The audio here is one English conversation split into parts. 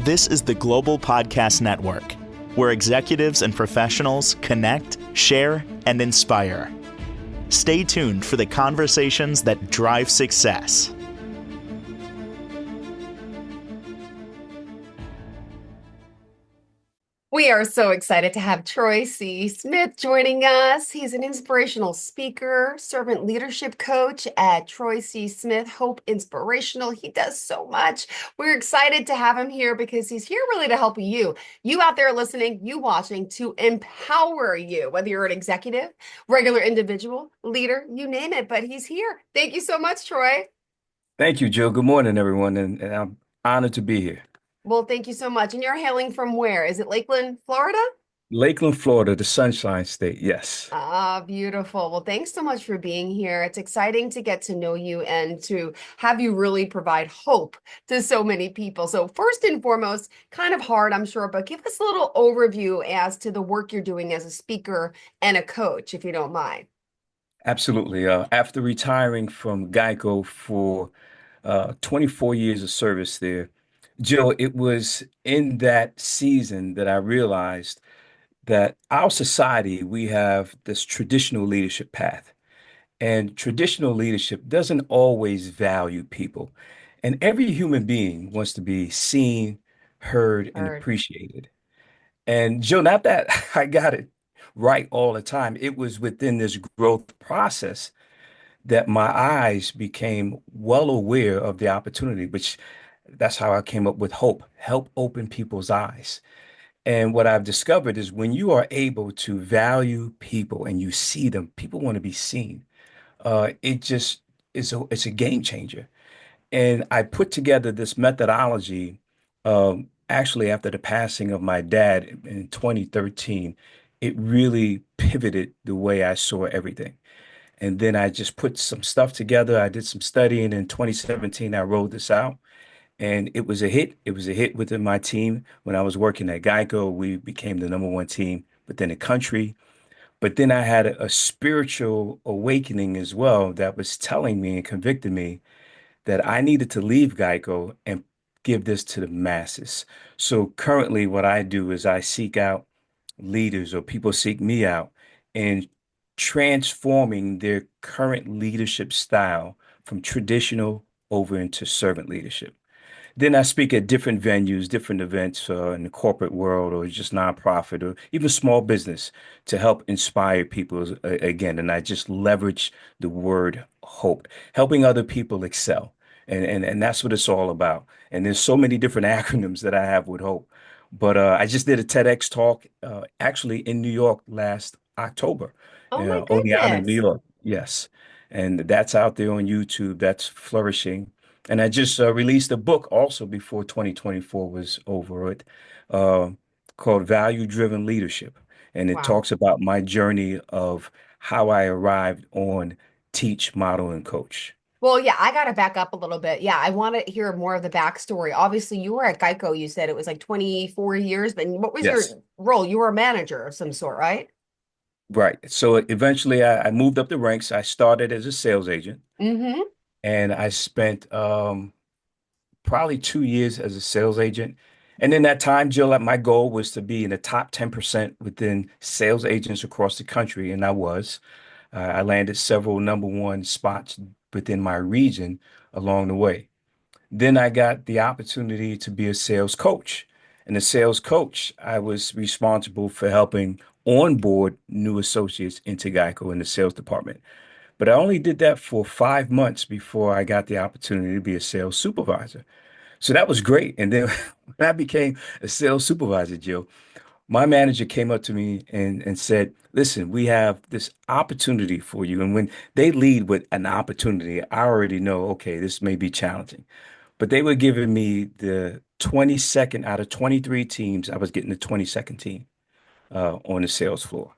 This is the Global Podcast Network, where executives and professionals connect, share, and inspire. Stay tuned for the conversations that drive success. We are so excited to have Troy C. Smith joining us. He's an inspirational speaker, servant leadership coach at Troy C. Smith Hope Inspirational. He does so much. We're excited to have him here because he's here really to help you out there listening, you watching, to empower you, whether you're an executive, regular individual, leader, you name it, but he's here. Thank you so much, Troy. Thank you, Joe. Good morning, everyone, and I'm honored to be here. Well, thank you so much. And you're hailing from where? Is it Lakeland, Florida? Lakeland, Florida, the Sunshine State. Yes, Ah, beautiful. Well, thanks so much for being here. It's exciting to get to know you and to have you really provide hope to so many people. So, first and foremost, kind of hard, I'm sure, but give us a little overview as to the work you're doing as a speaker and a coach, if you don't mind. absolutely. After retiring from Geico for 24 years of service there, Joe, it was in that season that I realized that our society, we have this traditional leadership path. And traditional leadership doesn't always value people. And every human being wants to be seen, heard, and Heard. appreciated. And Joe, not that I got it right all the time. It was within this growth process that my eyes became well aware of the opportunity, which that's how I came up with hope, help open people's eyes. And what I've discovered is when you are able to value people and you see them, people want to be seen. It just it's a game changer. And I put together this methodology actually after the passing of my dad in 2013. It really pivoted the way I saw everything. And then I just put some stuff together. I did some studying in 2017. I rolled this out and it was a hit. It was a hit within my team. When I was working at Geico, we became the number one team within the country. But then I had a spiritual awakening as well that was telling me and convicting me that I needed to leave Geico and give this to the masses. So currently, what I do is I seek out leaders or people seek me out and transforming their current leadership style from traditional over into servant leadership. Then I speak at different venues, different events in the corporate world or just nonprofit or even small business to help inspire people again. And I just leverage the word hope, helping other people excel. And that's what it's all about. And there's so many different acronyms that I have with hope. But I just did a TEDx talk actually in New York last October, Oh, my Oneonta, New goodness. York. Yes. And that's out there on YouTube. That's flourishing. And I just released a book also before 2024 was over it, uh, called Value Driven Leadership. And it Wow. talks about my journey of how I arrived on teach, model, and coach. Well, yeah, I got to back up a little bit. Yeah, I want to hear more of the backstory. Obviously, you were at Geico, you said it was like 24 years, but what was your Yes, role? You were a manager of some sort, right? right. So eventually I moved up the ranks. I started as a sales agent Mm-hmm. and I spent probably 2 years as a sales agent. And in that time, Jill, my goal was to be in the top 10% within sales agents across the country, and I was. I landed several number one spots within my region along the way. Then I got the opportunity to be a sales coach. And a sales coach, I was responsible for helping onboard new associates into Geico in the sales department. But I only did that for 5 months before I got the opportunity to be a sales supervisor. So that was great. And then when I became a sales supervisor, Joe, my manager came up to me and said, listen, we have this opportunity for you. And when they lead with an opportunity, I already know, okay, this may be challenging. But they were giving me the 22nd out of 23 teams. I was getting the 22nd team on the sales floor.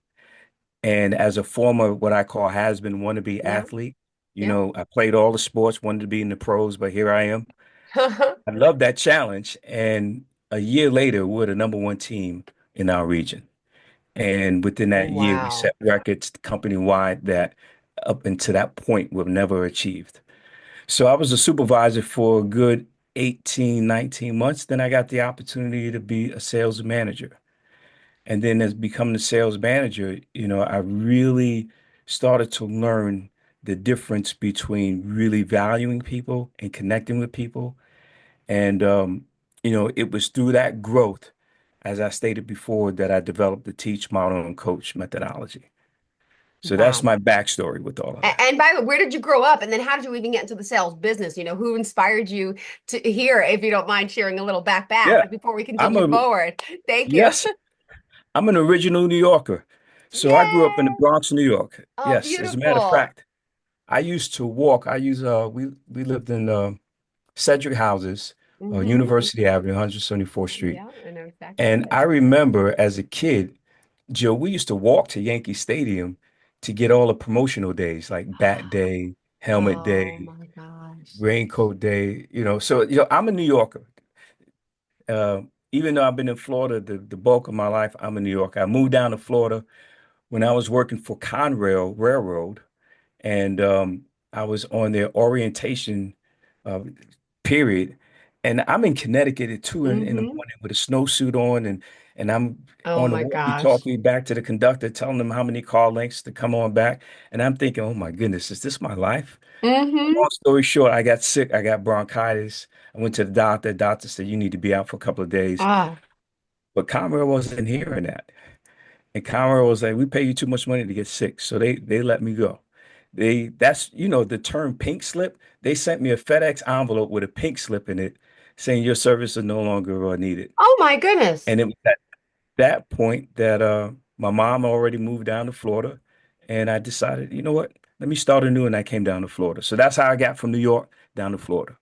And as a former, what I call has-been wannabe Yeah. athlete, Yeah. I played all the sports, wanted to be in the pros, but here I am. I love that challenge. And a year later, we're the number one team in our region. And within that year, we Wow. set records company-wide that up until that point we've never achieved. So I was a supervisor for a good 18, 19 months. Then I got the opportunity to be a sales manager. And then as becoming a sales manager, I really started to learn the difference between really valuing people and connecting with people. And, it was through that growth, as I stated before, that I developed the teach, model, and coach methodology. So that's Wow. my backstory with all of that. And by the way, where did you grow up? And then how did you even get into the sales business? Who inspired you to here, if you don't mind sharing a little Yeah, before we I'm continue a, forward? Thank you. yes, I'm an original New Yorker. So I grew up in the Yay! Bronx, New York. Oh, Yes, as a matter of beautiful. fact, I used to walk. We lived in Cedric Houses, Mm-hmm. University Avenue, 174th Street. Yeah, I know exactly where And that I is. remember as a kid, Joe, we used to walk to Yankee Stadium to get all the promotional days like Bat Day, Helmet Oh Day, my gosh. Raincoat Day, So, I'm a New Yorker. Uh, Even though I've been in Florida the bulk of my life, I'm a New Yorker. I moved down to Florida when I was working for Conrail Railroad, and I was on their orientation uh, period. And I'm in Connecticut at 2 in the Mm-hmm. morning with a snowsuit on, and I'm Oh on the my gosh. walkie-talkie back to the conductor, telling them how many car lengths to come on back. And I'm thinking, oh my goodness, is this my life? Mm-hmm. Long story short, I got sick. I got bronchitis. I went to the doctor. The doctor said, you need to be out for a couple of days. Ah. But Conrail wasn't hearing that. And Conrail was like, we pay you too much money to get sick. So they let me go. That's, the term pink slip. They sent me a FedEx envelope with a pink slip in it saying your service is no longer needed. Oh my goodness. And it was at that point that my mom already moved down to Florida. And I decided, you know what? Let me start anew. And I came down to Florida. So that's how I got from New York down to Florida.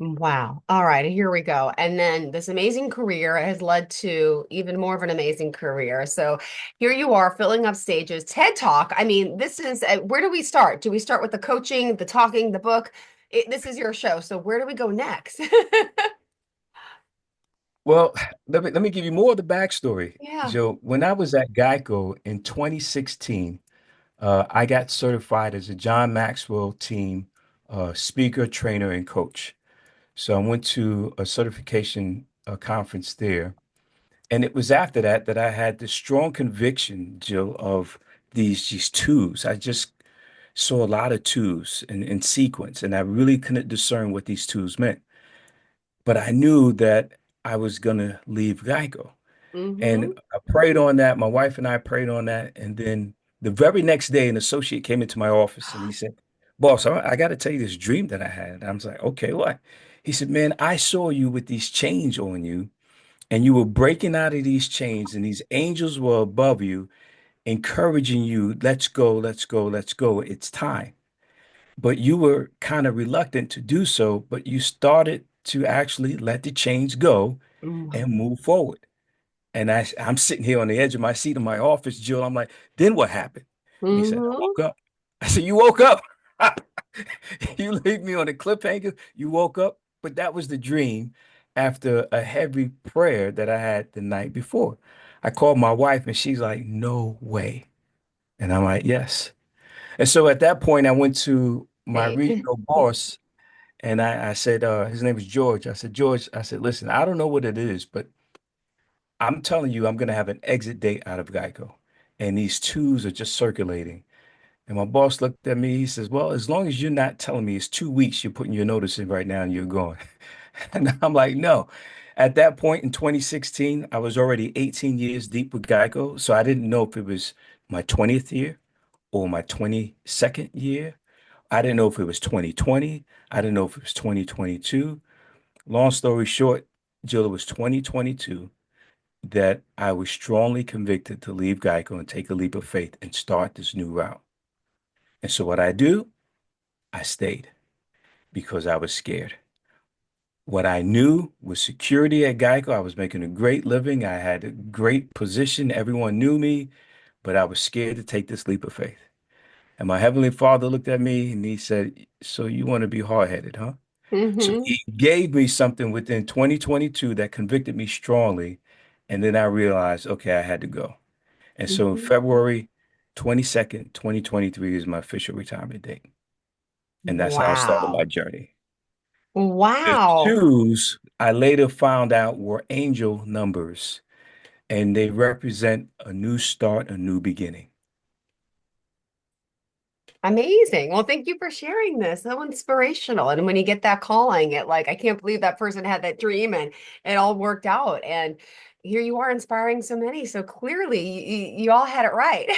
Wow. All right, here we go. And then this amazing career has led to even more of an amazing career. So here you are filling up stages. TED Talk. I mean, this is where do we start? Do we start with the coaching, the talking, the book? This is your show. So where do we go next? Well, let me give you more of the backstory, Yeah. Joe. When I was at Geico in 2016, I got certified as a John Maxwell team speaker, trainer, and coach. So I went to a certification conference there. And it was after that that I had this strong conviction, Jill, of these twos. I just saw a lot of twos in sequence, and I really couldn't discern what these twos meant. But I knew that I was gonna leave Geico. Mm-hmm. And I prayed on that. My wife and I prayed on that. And then the very next day, an associate came into my office and he said, Boss, I got to tell you this dream that I had. I was like, okay, what? He said, Man, I saw you with these chains on you, and you were breaking out of these chains, and these angels were above you, encouraging you, let's go, let's go, let's go. It's time. But you were kind of reluctant to do so, but you started to actually let the chains go and move forward. And I'm sitting here on the edge of my seat in my office, Jill. I'm like, then what happened? And he said, I Mm-hmm. woke up. I said, you woke up? You leave me on a cliffhanger. You woke up. But that was the dream after a heavy prayer that I had the night before. I called my wife and she's like, no way. And I'm like, yes. And so at that point, I went to my Faith. regional boss and I said, his name is George. I said, George, I said, listen, I don't know what it is, but I'm telling you, I'm going to have an exit date out of Geico. And these twos are just circulating. And my boss looked at me. He says, Well, as long as you're not telling me it's 2 weeks, you're putting your notice in right now and you're going. And I'm like, No. At that point in 2016, I was already 18 years deep with Geico. So I didn't know if it was my 20th year or my 22nd year. I didn't know if it was 2020. I didn't know if it was 2022. Long story short, Jill, it was 2022 that I was strongly convicted to leave Geico and take a leap of faith and start this new route. And so what I do, I stayed because I was scared. What I knew was security at Geico. I was making a great living. I had a great position. Everyone knew me, but I was scared to take this leap of faith. And my Heavenly Father looked at me and he said, So you want to be hard-headed, huh? So Mm-hmm. he gave me something within 2022 that convicted me strongly. And then I realized, okay, I had to go. And so Mm-hmm. February 22nd, 2023 is my official retirement date. And that's how I started Wow. my journey. The Wow. shoes I later found out were angel numbers, and they represent a new start, a new beginning. Amazing. Well, thank you for sharing this. So inspirational. And when you get that calling, it like, I can't believe that person had that dream and it all worked out. And here you are inspiring so many. So clearly you all had it right.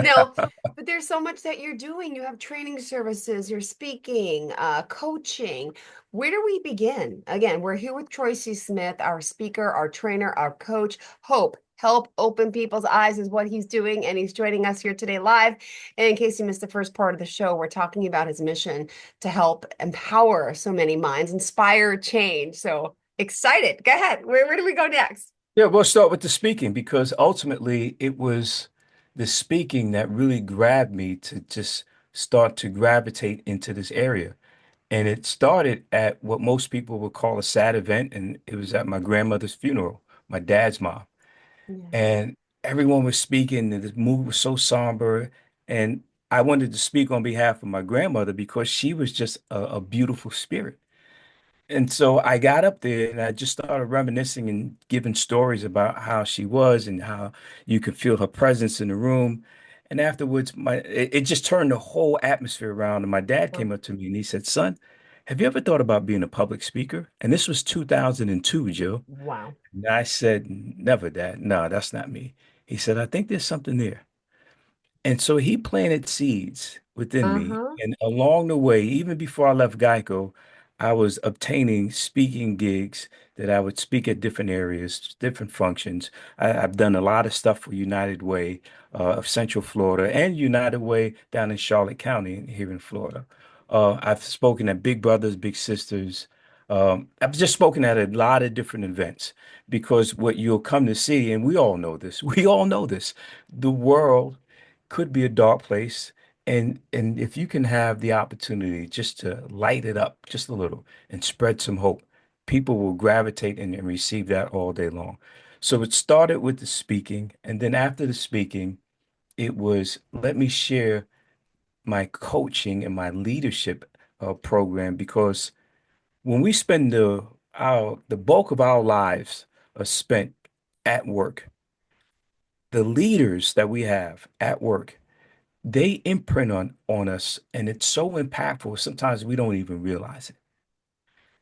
No, but there's so much that you're doing. You have training services, you're speaking, coaching. Where do we begin? Again, we're here with Troy C. Smith, our speaker, our trainer, our coach. Hope, help open people's eyes is what he's doing. And he's joining us here today live. And in case you missed the first part of the show, we're talking about his mission to help empower so many minds, inspire change. So excited. Go ahead. Where do we go next? Yeah, we'll start with the speaking because ultimately it was the speaking that really grabbed me to just start to gravitate into this area. And it started at what most people would call a sad event, and it was at my grandmother's funeral, my dad's mom. Yeah. And everyone was speaking, and the mood was so somber. And I wanted to speak on behalf of my grandmother because she was just a beautiful spirit. And so I got up there and I just started reminiscing and giving stories about how she was and how you could feel her presence in the room. And afterwards, it just turned the whole atmosphere around. And my dad Oh, came up to me and he said, "Son, have you ever thought about being a public speaker?" And this was 2002, Joe. wow. And I said, "Never, Dad. No, that's not me." He said, "I think there's something there." And so he planted seeds within me. Uh-huh. And along the way, even before I left Geico, I was obtaining speaking gigs that I would speak at different areas, different functions. I've done a lot of stuff for United Way of Central Florida and United Way down in Charlotte County here in Florida. I've spoken at Big Brothers, Big Sisters. I've just spoken at a lot of different events because what you'll come to see, and we all know this, we all know this, the world could be a dark place. And if you can have the opportunity just to light it up just a little and spread some hope, people will gravitate and receive that all day long. So it started with the speaking, and then after the speaking, it was let me share my coaching and my leadership program because when we spend the bulk of our lives are spent at work, the leaders that we have at work they imprint on us and it's so impactful sometimes we don't even realize it.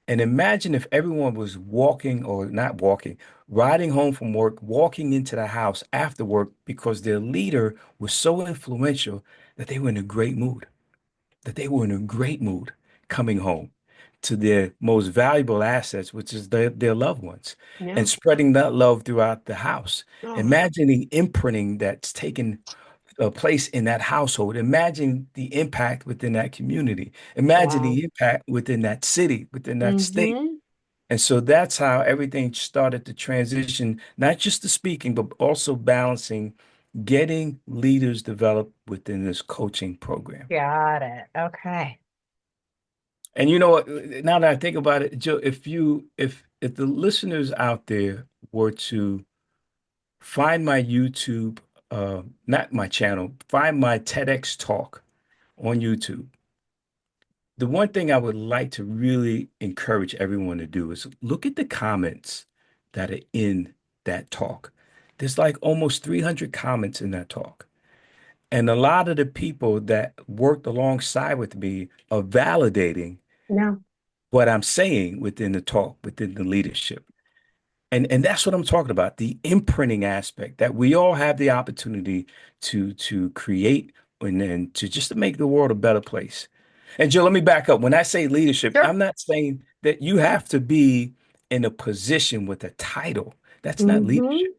And imagine if everyone was walking or not walking, riding home from work, walking into the house after work because their leader was so influential that they were in a great mood, that they were in a great mood coming home to their most valuable assets, which is their loved ones, Yeah. and spreading that love throughout the house. Oh, Imagining imprinting that's taken a place in that household. Imagine the impact within that community. Imagine wow. the impact within that city, within that state. Mm-hmm. And so that's how everything started to transition, not just the speaking, but also balancing, getting leaders developed within this coaching program. Got it. Okay. And you know what? Now that I think about it, Joe, if the listeners out there were to find my YouTube, not my channel, find my TEDx talk on YouTube. The one thing I would like to really encourage everyone to do is look at the comments that are in that talk. There's like almost 300 comments in that talk. And a lot of the people that worked alongside with me are validating Yeah. what I'm saying within the talk, within the leadership. And that's what I'm talking about, the imprinting aspect that we all have the opportunity to create and then to just to make the world a better place. And Jill, let me back up. When I say leadership, Sure. I'm not saying that you have to be in a position with a title. That's not Mm-hmm. leadership.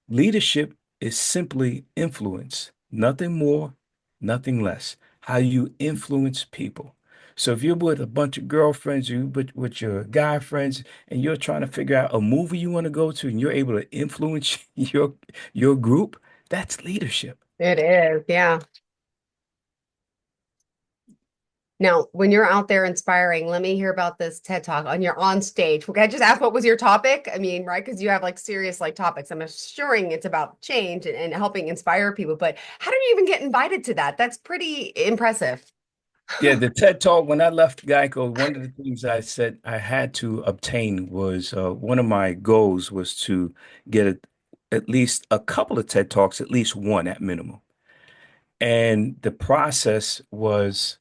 Leadership is simply influence, nothing more, nothing less. How you influence people. So if you're with a bunch of girlfriends, you with your guy friends, and you're trying to figure out a movie you want to go to, and you're able to influence your group, that's leadership. It is. Yeah. Now, when you're out there inspiring, let me hear about this TED Talk on your on stage. Can I just ask what was your topic? I mean, right? Because you have like serious like topics. I'm assuring it's about change and helping inspire people. But how did you even get invited to that? That's pretty impressive. Yeah, the TED Talk, when I left Geico, one of the things I said I had to obtain was one of my goals was to get at least a couple of TED Talks, at least one at minimum. And the process was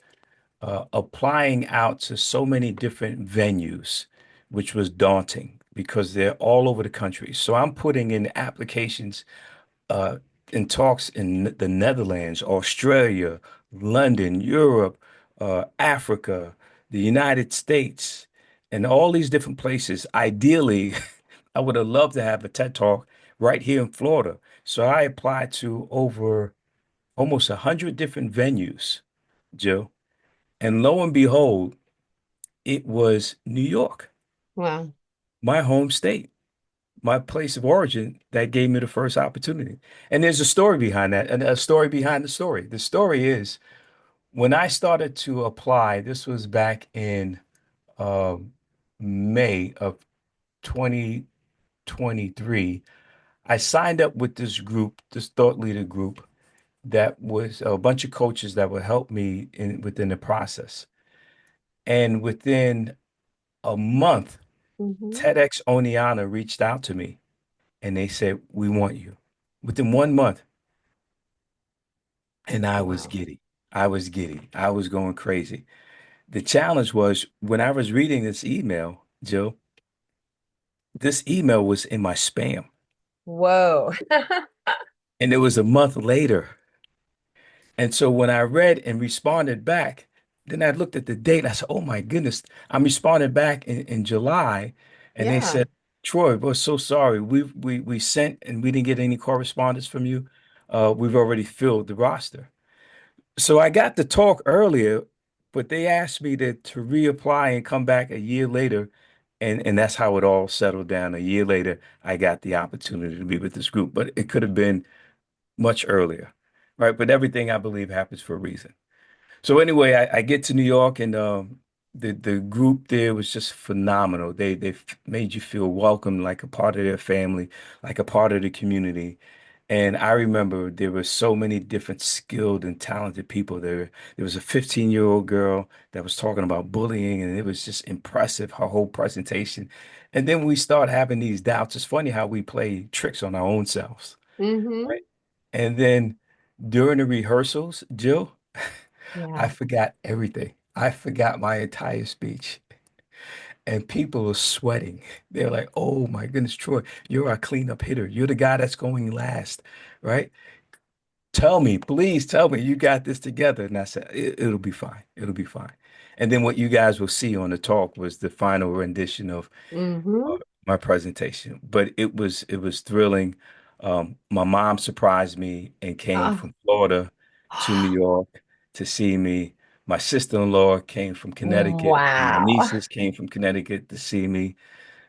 applying out to so many different venues, which was daunting because they're all over the country. So I'm putting in applications uh, in talks in the Netherlands, Australia, London, Europe, Africa, the United States, and all these different places. Ideally, I would have loved to have a TED Talk right here in Florida. So I applied to over almost 100 different venues, Joe. And lo and behold, it was New York, Wow. my home state, my place of origin that gave me the first opportunity. And there's a story behind that, and a story behind the story. The story is when I started to apply, this was back in uh, May of 2023. I signed up with this group, this thought leader group, that was a bunch of coaches that would help me within the process. And within a month, Hmm. TEDx Oneana reached out to me and they said, "We want you." Within 1 month, and I was Wow. giddy. I was giddy. I was going crazy. The challenge was when I was reading this email, Jill, this email was in my spam. Whoa. And it was a month later. And so when I read and responded back, then I looked at the date. I said, "Oh my goodness." I'm responding back in July. And they Yeah. said, "Troy, we're so sorry. We sent and we didn't get any correspondence from you. We've already filled the roster." So I got the talk earlier, but they asked me to reapply and come back a year later. And that's how it all settled down. A year later, I got the opportunity to be with this group, but it could have been much earlier, right? But everything I believe happens for a reason. So anyway, I get to New York and the group there was just phenomenal. They made you feel welcome, like a part of their family, like a part of the community. And I remember there were so many different skilled and talented people there. There was a 15-year-old girl that was talking about bullying, and it was just impressive, her whole presentation. And then we start having these doubts. It's funny how we play tricks on our own selves, Hmm. right? And then during the rehearsals, Jill, I Yeah. forgot everything. I forgot my entire speech. And people were sweating. They're like, "Oh my goodness, Troy, you're our cleanup hitter. You're the guy that's going last, right? Tell me, please tell me you got this together." And I said, It'll be fine. It'll be fine." And then what you guys will see on the talk was the final rendition of uh, Hmm. my presentation. But it was thrilling. My mom surprised me and came Oh. from Florida to New York to see me. My sister-in-law came from Connecticut. My Wow. nieces came from Connecticut to see me.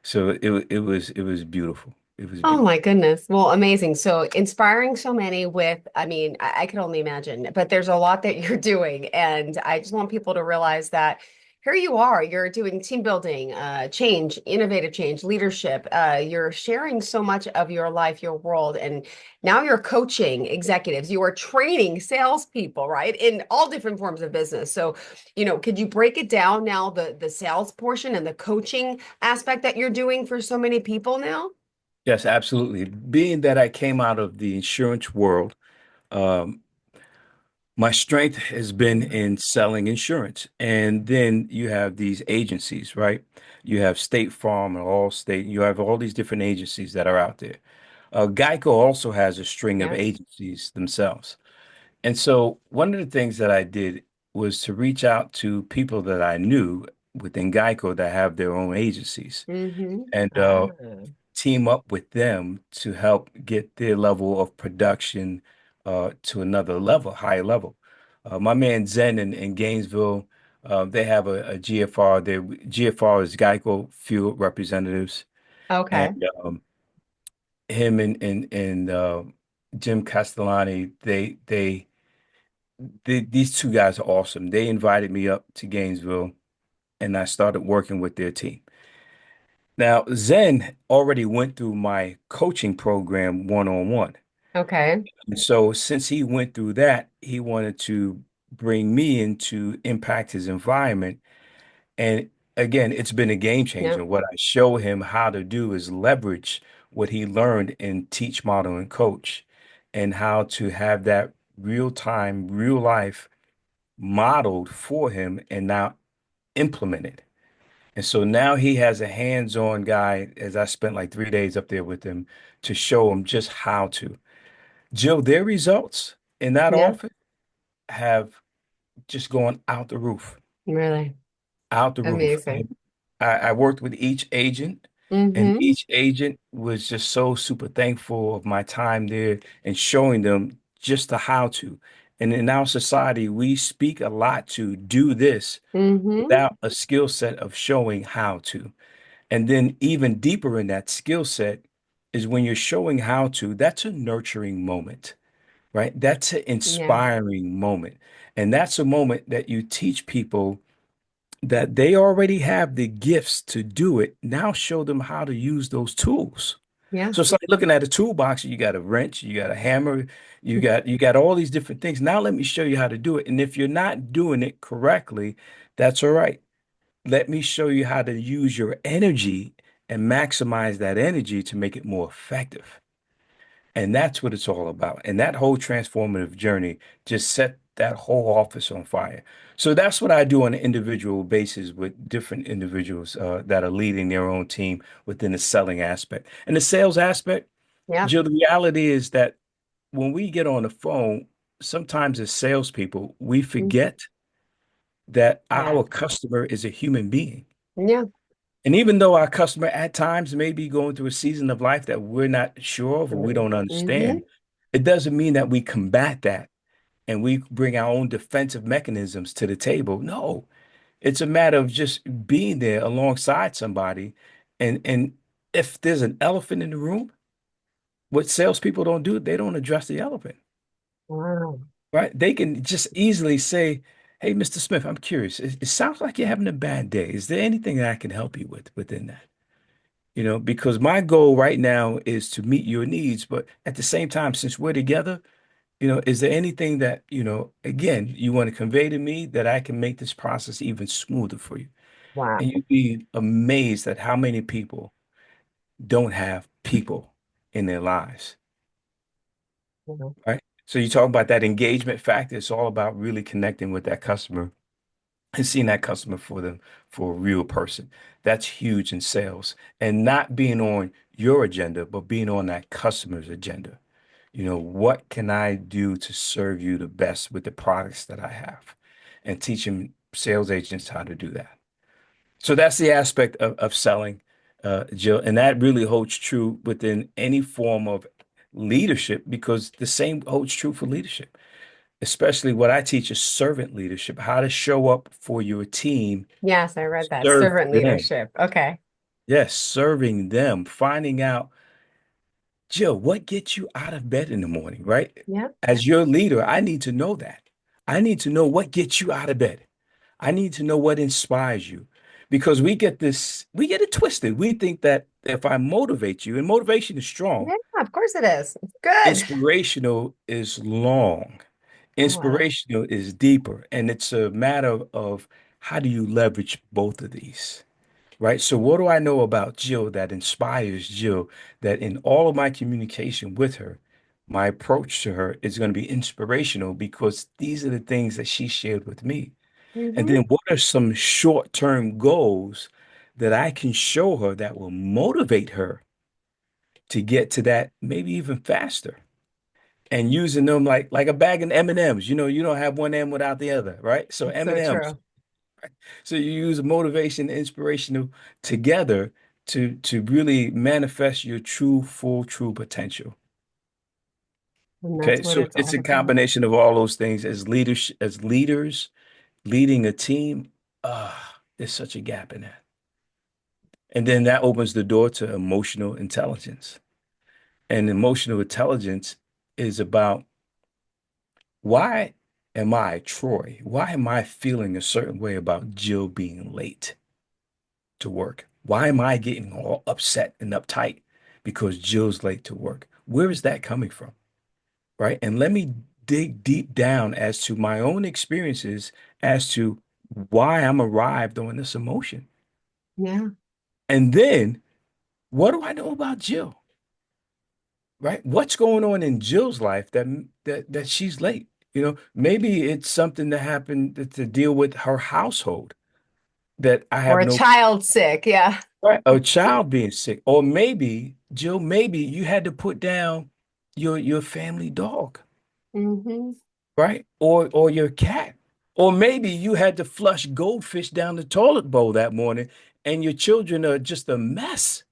So it was beautiful. It was Oh my beautiful. goodness. Well, amazing. So inspiring so many with, I mean, I can only imagine, but there's a lot that you're doing. And I just want people to realize that here you are, you're doing team building, change, innovative change, leadership. You're sharing so much of your life, your world, and now you're coaching executives. You are training salespeople, right? In all different forms of business. So, could you break it down now, the sales portion and the coaching aspect that you're doing for so many people now? Yes, absolutely. Being that I came out of the insurance world, um, my strength has been in selling insurance. And then you have these agencies, right? You have State Farm and Allstate. You have all these different agencies that are out there. Geico also has a string of Yes. agencies themselves. And so one of the things that I did was to reach out to people that I knew within Geico that have their own agencies Mm-hmm. and Ah. team up with them to help get their level of production to another level, higher level. My man Zen in Gainesville, they have a GFR. Their GFR is Geico Field Representatives, and Okay. him and Jim Castellani, these two guys are awesome. They invited me up to Gainesville, and I started working with their team. Now, Zen already went through my coaching program one-on-one. Okay. And so since he went through that, he wanted to bring me in to impact his environment. And again, it's been a game Yeah. changer. What I show him how to do is leverage what he learned in teach, model, and coach, and how to have that real time, real life modeled for him and now implemented. And so now he has a hands-on guy, as I spent like 3 days up there with him to show him just how to. Jill, their results in that Yeah. office have just gone out the roof, Really out the roof. amazing. I worked with each agent, and Mm-hmm. each agent was just so super thankful of my time there and showing them just the how to. And in our society, we speak a lot to do this Mm-hmm. without a skill set of showing how to. And then even deeper in that skill set is when you're showing how to, that's a nurturing moment, right? That's an Yeah. inspiring moment. And that's a moment that you teach people that they already have the gifts to do it. Now show them how to use those tools. Yeah. So it's like looking at a toolbox, you got a wrench, you got a hammer, you got all these different things. Now let me show you how to do it. And if you're not doing it correctly, that's all right. Let me show you how to use your energy and maximize that energy to make it more effective. And that's what it's all about. And that whole transformative journey just set that whole office on fire. So that's what I do on an individual basis with different individuals that are leading their own team within the selling aspect. And the sales aspect, Yeah. Jill, the reality is that when we get on the phone, sometimes as salespeople, we Mm. forget that Yeah. our customer is a human being. Yeah. And even though our customer at times may be going through a season of life that we're not sure of or we don't Mm-hmm. understand, it doesn't mean that we combat that and we bring our own defensive mechanisms to the table. No, it's a matter of just being there alongside somebody. And if there's an elephant in the room, what salespeople don't do, they don't address the elephant, Wow. right? They can just easily say, "Hey, Mr. Smith, I'm curious. It sounds like you're having a bad day. Is there anything that I can help you with within that?" Because my goal right now is to meet your needs, but at the same time, since we're together, is there anything that, again, you want to convey to me that I can make this process even smoother for you? Wow. And you'd be amazed at how many people don't have people in their lives, Wow. right? So you talk about that engagement factor. It's all about really connecting with that customer and seeing that customer for them for a real person. That's huge in sales and not being on your agenda, but being on that customer's agenda. What can I do to serve you the best with the products that I have? And teaching sales agents how to do that. So that's the aspect of selling, Jill. And that really holds true within any form of leadership because the same holds true for leadership, especially what I teach is servant leadership, how to show up for your team, Yes, I read that. serve Servant them. leadership. Okay. Yes, serving them, finding out, Jill, what gets you out of bed in the morning, right? Yeah. As your leader, I need to know that. I need to know what gets you out of bed. I need to know what inspires you because we get it twisted. We think that if I motivate you, and motivation is strong, Yeah, of course it is. Good. inspirational is long. Oh, wow. Inspirational is deeper, and it's a matter of how do you leverage both of these, right? So, what do I know about Jill that inspires Jill that in all of my communication with her, my approach to her is going to be inspirational because these are the things that she shared with me. And Mm-hmm. then, what are some short-term goals that I can show her that will motivate her to get to that maybe even faster? And using them like a bag of M&Ms. You don't have one M without the other, right? So So M&Ms. true. So you use motivation and inspirational together to really manifest your true potential. And Okay, that's what so it's it's all a about. combination of all those things as leaders leading a team. There's such a gap in that. And then that opens the door to emotional intelligence. And emotional intelligence is about why am I, Troy? Why am I feeling a certain way about Jill being late to work? Why am I getting all upset and uptight because Jill's late to work? Where is that coming from? Right? And let me dig deep down as to my own experiences as to why I'm arrived on this emotion. Yeah. And then what do I know about Jill? Right? What's going on in Jill's life that she's late? Maybe it's something that happened to deal with her household that I Or have a no, child sick. Yeah. right? A child being sick, or maybe Jill, maybe you had to put down your family dog, Hmm. right? Or your cat, or maybe you had to flush goldfish down the toilet bowl that morning, and your children are just a mess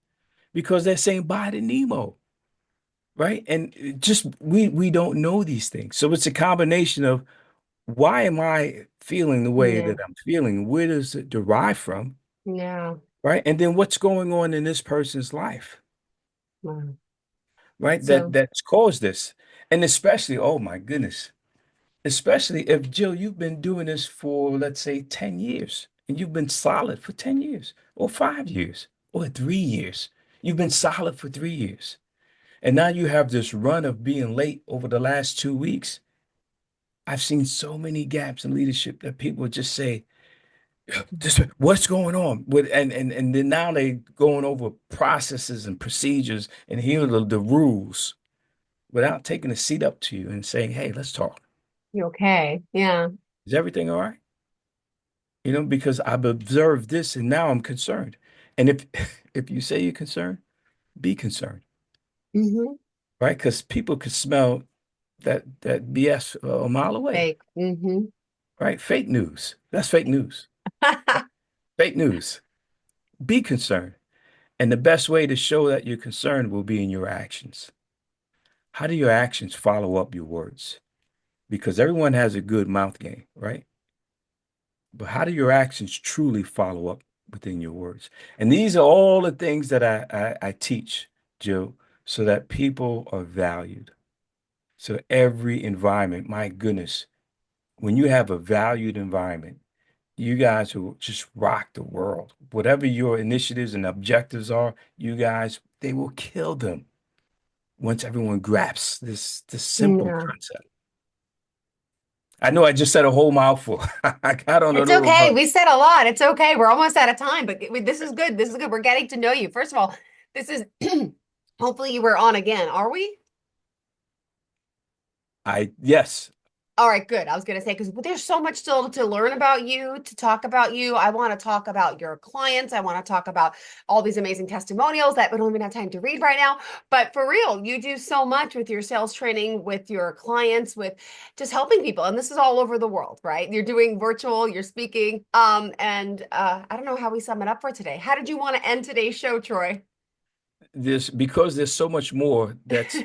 because they're saying bye to Nemo. Right? And just we don't know these things. So it's a combination of why am I feeling the way Yeah. that I'm feeling? Where does it derive from? Yeah. Right? And then what's going on in this person's life, Wow. right? That So, that's caused this. And especially, oh my goodness, especially if Jill, you've been doing this for let's say 10 years and you've been solid for 10 years or 5 years or 3 years. You've been solid for 3 years. And now you have this run of being late over the last 2 weeks. I've seen so many gaps in leadership that people just say, what's going on with and then now they going over processes and procedures and here are the rules without taking a seat up to you and saying, hey, let's talk. you okay? Yeah. Is everything all right? Because I've observed this and now I'm concerned. And if if you say you're concerned, be concerned, Hmm. right? Because people could smell that BS a mile away, Fake. Hmm. right? Fake news. That's fake news. Fake news. Be concerned. And the best way to show that you're concerned will be in your actions. How do your actions follow up your words? Because everyone has a good mouth game, right? But how do your actions truly follow up within your words? And these are all the things that I teach, Joe, so that people are valued. So every environment, my goodness, when you have a valued environment, you guys will just rock the world. Whatever your initiatives and objectives are, you guys, they will kill them once everyone grasps this simple Yeah. concept. I know I just said a whole mouthful. I got on a It's little okay. run. We said a lot. It's okay. We're almost out of time, but this is good. This is good. We're getting to know you. First of all, this is hopefully you were on again. Are we? Yes, All right, good. I was going to say, because there's so much still to learn about you, to talk about you. I want to talk about your clients. I want to talk about all these amazing testimonials that we don't even have time to read right now. But for real, you do so much with your sales training, with your clients, with just helping people. And this is all over the world, right? You're doing virtual, you're speaking. I don't know how we sum it up for today. How did you want to end today's show, Troy? this because there's so much more that's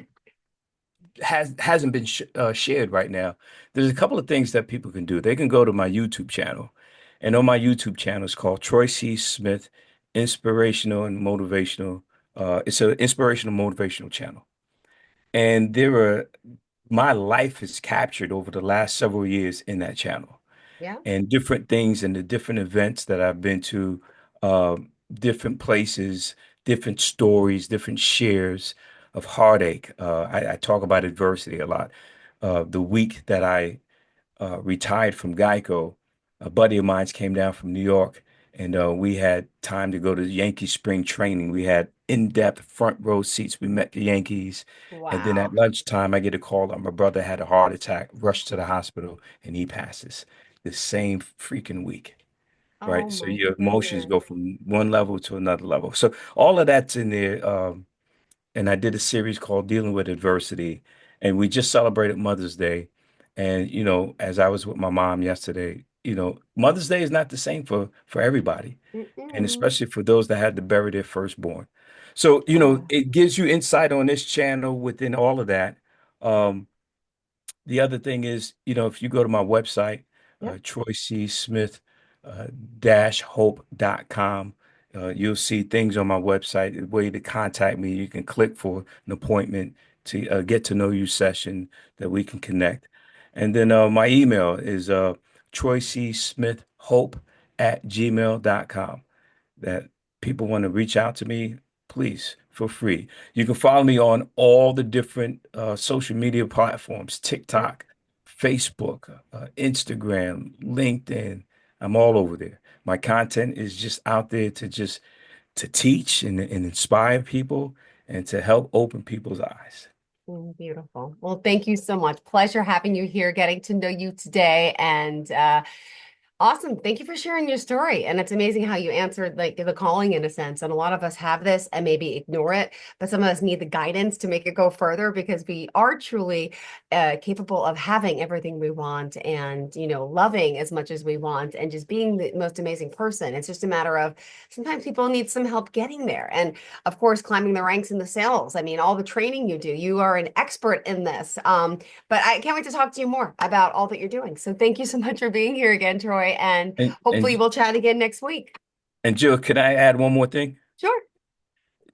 hasn't been shared right now. There's a couple of things that people can do. They can go to my YouTube channel, and on my YouTube channel, it's called Troy C. Smith Inspirational and Motivational. It's an inspirational motivational channel, and there are my life is captured over the last several years in that channel Yeah. and different things and the different events that I've been to, different places, different stories, different shares of heartache. I talk about adversity a lot. The week that I retired from Geico, a buddy of mine came down from New York, and we had time to go to Yankee spring training. We had in-depth front row seats. We met the Yankees, and then at Wow. lunchtime, I get a call that my brother had a heart attack, rushed to the hospital, and he passes the same freaking week. Oh Right. So my your emotions goodness. go from one level to another level. So all of that's in there. And I did a series called Dealing with Adversity, and we just celebrated Mother's Day. And as I was with my mom yesterday, Mother's Day is not the same for everybody, and Mm-mm. especially for those that had to bury their firstborn. So, Oh, it gives you insight on this channel within all of that. Um, the other thing is, if you go to my website, yep. Troy C. Smith hope.com, you'll see things on my website, a way to contact me. You can click for an appointment to get to know you session that we can connect. And then my email is Troy C. Smith Hope at gmail.com. That people want to reach out to me, please feel free. You can follow me on all the different social media platforms, Yep. TikTok. Facebook, Instagram, LinkedIn. I'm all over there. My content is just out there to teach and inspire people and to help open people's eyes. Beautiful. Well, thank you so much. Pleasure having you here, getting to know you today. And awesome. Thank you for sharing your story. And it's amazing how you answered like the calling in a sense. And a lot of us have this and maybe ignore it, but some of us need the guidance to make it go further because we are truly capable of having everything we want and, loving as much as we want and just being the most amazing person. It's just a matter of sometimes people need some help getting there. And of course, climbing the ranks in the sales. I mean, all the training you do, you are an expert in this. But I can't wait to talk to you more about all that you're doing. So thank you so much for being here again, Troy. And And hopefully and we'll chat again next week. and Jill, can I add one more thing? Sure.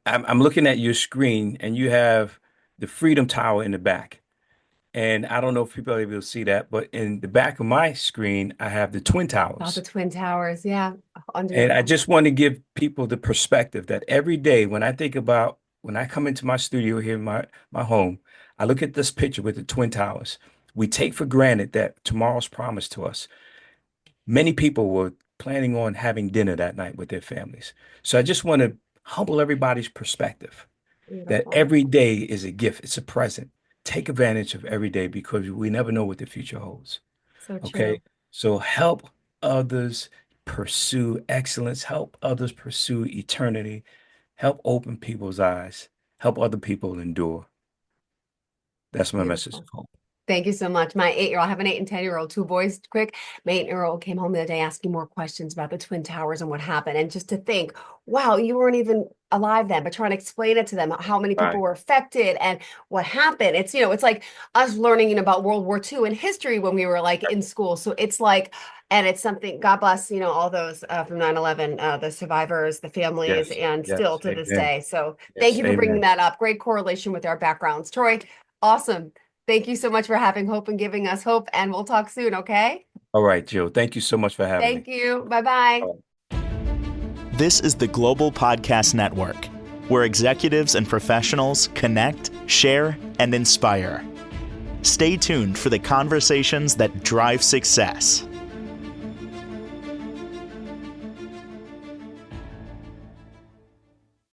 I'm looking at your screen and you have the Freedom Tower in the back. And I don't know if people are able to see that, but in the back of my screen, I have the Twin About the Towers. Twin Towers. Yeah. Under your And I home. just want to give people the perspective that every day when I think about when I come into my studio here in my home, I look at this picture with the Twin Towers. We take for granted that tomorrow's promised to us. Many people were planning on having dinner that night with their families. So I just want to humble everybody's perspective that Beautiful. every day is a gift, it's a present. Take advantage of every day because we never know what the future holds. So Okay. true. So help others pursue excellence, help others pursue eternity, help open people's eyes, help other people endure. That's my message Beautiful. of hope. Thank you so much. My 8-year-old, I have an 8 and 10-year-old, two boys, quick. My 8-year-old came home the other day asking more questions about the Twin Towers and what happened. And just to think, wow, you weren't even alive then, but trying to explain it to them, how many people Right. were affected and what happened. It's like us learning about World War II and history when we were like in school. So it's like, and it's something, God bless, all those from 9/11, the survivors, the families, Yes. and still Yes. to this Amen. day. So thank Yes. you for bringing Amen. that up. Great correlation with our backgrounds. Troy, awesome. Thank you so much for having hope and giving us hope, and we'll talk soon, okay? All right, Jill. Thank you so much for having Thank me. you. Bye-bye. All right. This is the Global Podcast Network, where executives and professionals connect, share, and inspire. Stay tuned for the conversations that drive success.